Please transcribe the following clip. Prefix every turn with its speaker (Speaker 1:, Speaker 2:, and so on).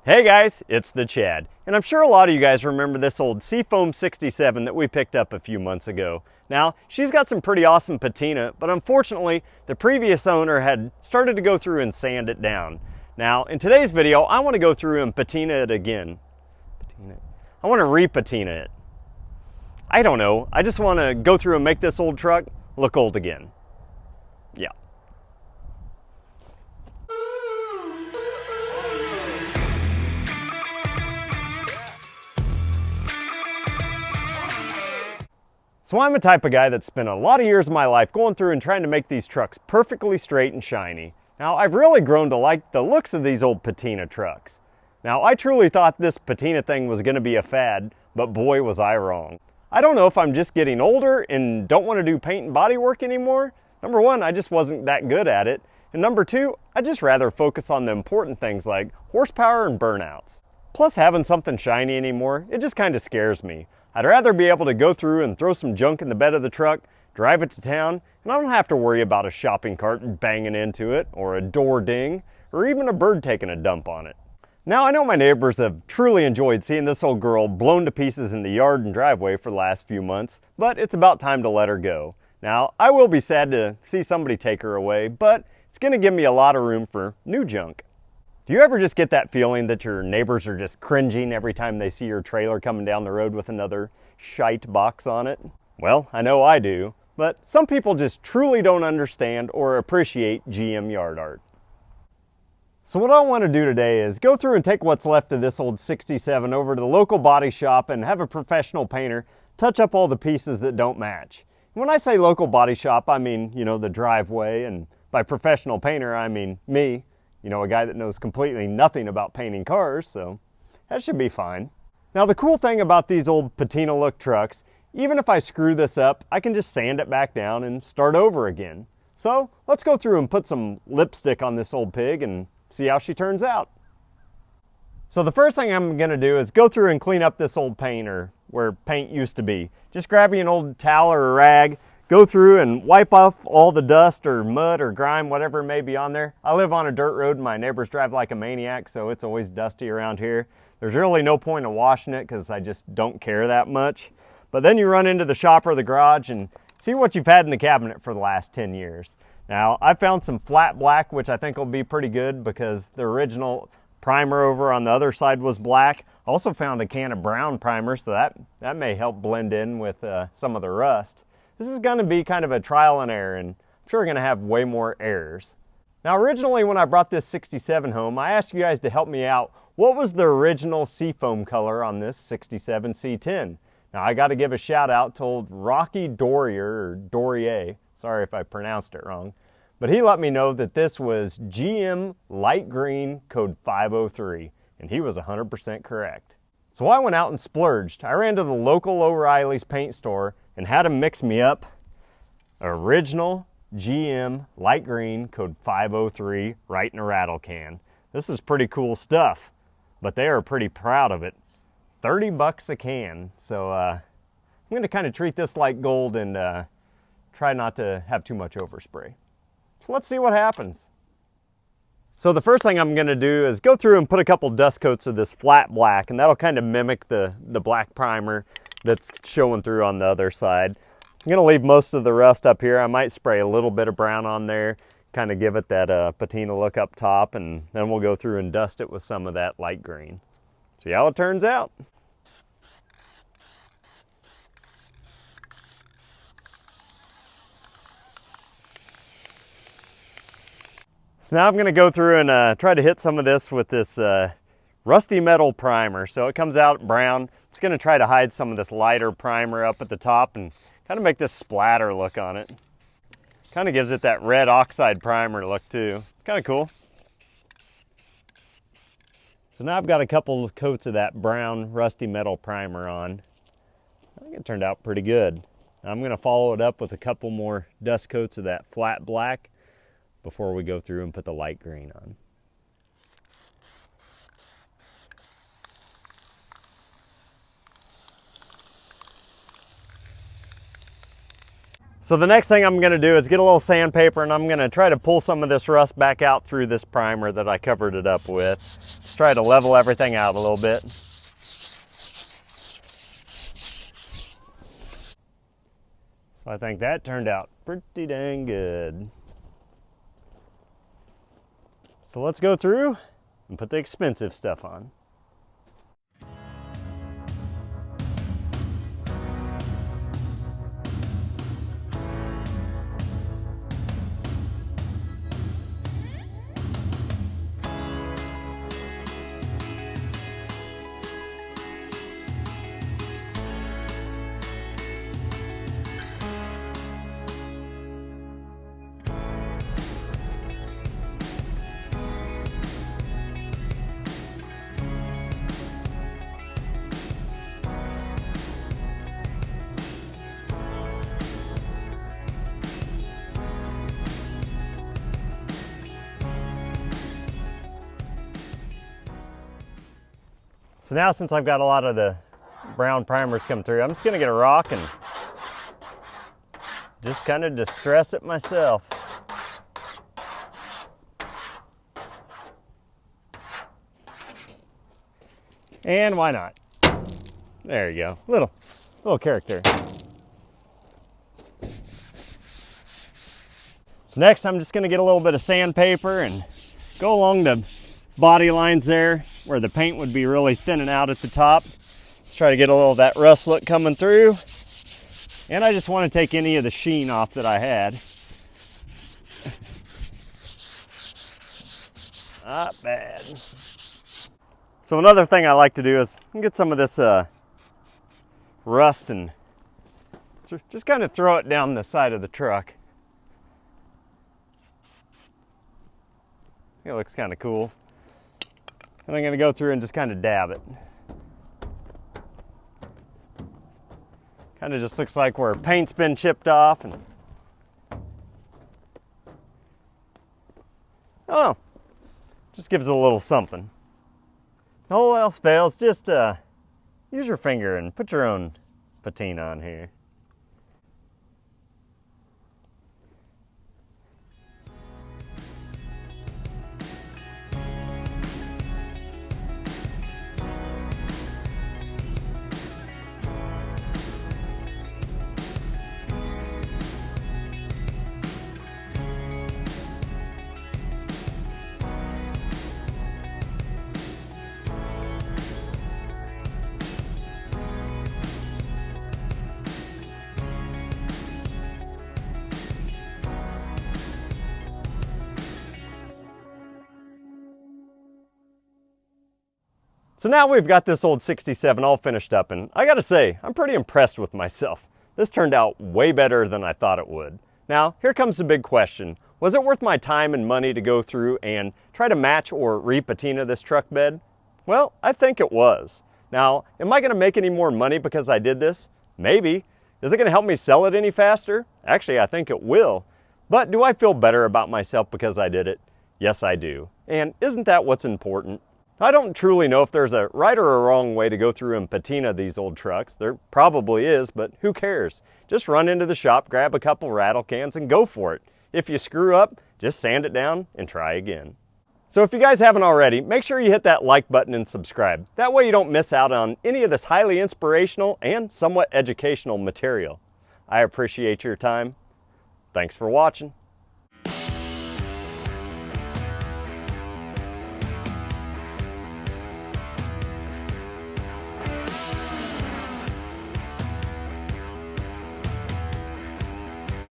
Speaker 1: Hey guys, it's the Chad, and I'm sure a lot of you guys remember this old Seafoam 67 that we picked up a few months ago. Now, she's got some pretty awesome patina, but unfortunately, the previous owner had started to go through and sand it down. Now, in today's video, I want to go through and patina it again. I want to re-patina it. I don't know, I just want to go through and make this old truck look old again. Yeah. So I'm the type of guy that spent a lot of years of my life going through and trying to make these trucks perfectly straight and shiny. Now, I've really grown to like the looks of these old patina trucks. Now, I truly thought this patina thing was going to be a fad, but boy was I wrong. I don't know if I'm just getting older and don't want to do paint and body work anymore. Number one, I just wasn't that good at it. And number two, I'd just rather focus on the important things like horsepower and burnouts. Plus, having something shiny anymore, it just kind of scares me. I'd rather be able to go through and throw some junk in the bed of the truck, drive it to town, and I don't have to worry about a shopping cart banging into it, or a door ding, or even a bird taking a dump on it. Now, I know my neighbors have truly enjoyed seeing this old girl blown to pieces in the yard and driveway for the last few months, but it's about time to let her go. Now, I will be sad to see somebody take her away, but it's going to give me a lot of room for new junk. Do you ever just get that feeling that your neighbors are just cringing every time they see your trailer coming down the road with another shite box on it? Well, I know I do, but some people just truly don't understand or appreciate GM yard art. So what I want to do today is go through and take what's left of this old 67 over to the local body shop and have a professional painter touch up all the pieces that don't match. And when I say local body shop, I mean, the driveway, and by professional painter, I mean me. A guy that knows completely nothing about painting cars, so that should be fine. Now, the cool thing about these old patina look trucks, even if I screw this up, I can just sand it back down and start over again. So let's go through and put some lipstick on this old pig and see how she turns out. So the first thing I'm going to do is go through and clean up this old paint, or where paint used to be. Just grabbing an old towel or a rag, go through and wipe off all the dust or mud or grime, whatever may be on there. I live on a dirt road and my neighbors drive like a maniac, so it's always dusty around here. There's really no point in washing it because I just don't care that much. But then you run into the shop or the garage and see what you've had in the cabinet for the last 10 years. Now, I found some flat black, which I think will be pretty good because the original primer over on the other side was black. I also found a can of brown primer, so that may help blend in with some of the rust. This is going to be kind of a trial and error, and I'm sure we're going to have way more errors. Now, originally when I brought this 67 home, I asked you guys to help me out. What was the original seafoam color on this 67 C10? Now, I got to give a shout out to old Rocky Dorier, sorry if I pronounced it wrong, but he let me know that this was GM light green code 503, and he was 100% correct. So I went out and splurged. I ran to the local O'Reilly's paint store and had him mix me up original GM light green code 503 right in a rattle can. This is pretty cool stuff, but they are pretty proud of it. 30 bucks a can. So I'm going to kind of treat this like gold and try not to have too much overspray. So let's see what happens. So the first thing I'm going to do is go through and put a couple dust coats of this flat black, and that'll kind of mimic the black primer that's showing through on the other side. I'm going to leave most of the rust up here. I might spray a little bit of brown on there, kind of give it that patina look up top, and then we'll go through and dust it with some of that light green. See how it turns out. So now I'm going to go through and try to hit some of this with this rusty metal primer. So it comes out brown. It's going to try to hide some of this lighter primer up at the top and kind of make this splatter look on it. Kind of gives it that red oxide primer look too. Kind of cool. So now I've got a couple of coats of that brown rusty metal primer on. I think it turned out pretty good. I'm going to follow it up with a couple more dust coats of that flat black before we go through and put the light green on. So the next thing I'm gonna do is get a little sandpaper, and I'm gonna try to pull some of this rust back out through this primer that I covered it up with. Just try to level everything out a little bit. So I think that turned out pretty dang good. So let's go through and put the expensive stuff on. So now, since I've got a lot of the brown primers coming through, I'm just gonna get a rock and just kind of distress it myself. And why not? There you go, little character. So next, I'm just gonna get a little bit of sandpaper and go along the body lines there where the paint would be really thinning out at the top. Let's try to get a little of that rust look coming through. And I just want to take any of the sheen off that I had. Not bad. So another thing I like to do is get some of this rust and just kind of throw it down the side of the truck. It looks kind of cool. And I'm going to go through and just kind of dab it. Kind of just looks like where paint's been chipped off. And oh, just gives it a little something. All else fails, just use your finger and put your own patina on here. So now we've got this old 67 all finished up, and I gotta say, I'm pretty impressed with myself. This turned out way better than I thought it would. Now, here comes the big question. Was it worth my time and money to go through and try to match or re-patina this truck bed? Well, I think it was. Now, am I gonna make any more money because I did this? Maybe. Is it gonna help me sell it any faster? Actually, I think it will. But do I feel better about myself because I did it? Yes, I do. And isn't that what's important? I don't truly know if there's a right or a wrong way to go through and patina these old trucks. There probably is, but who cares? Just run into the shop, grab a couple rattle cans, and go for it. If you screw up, just sand it down and try again. So if you guys haven't already, make sure you hit that like button and subscribe. That way you don't miss out on any of this highly inspirational and somewhat educational material. I appreciate your time. Thanks for watching.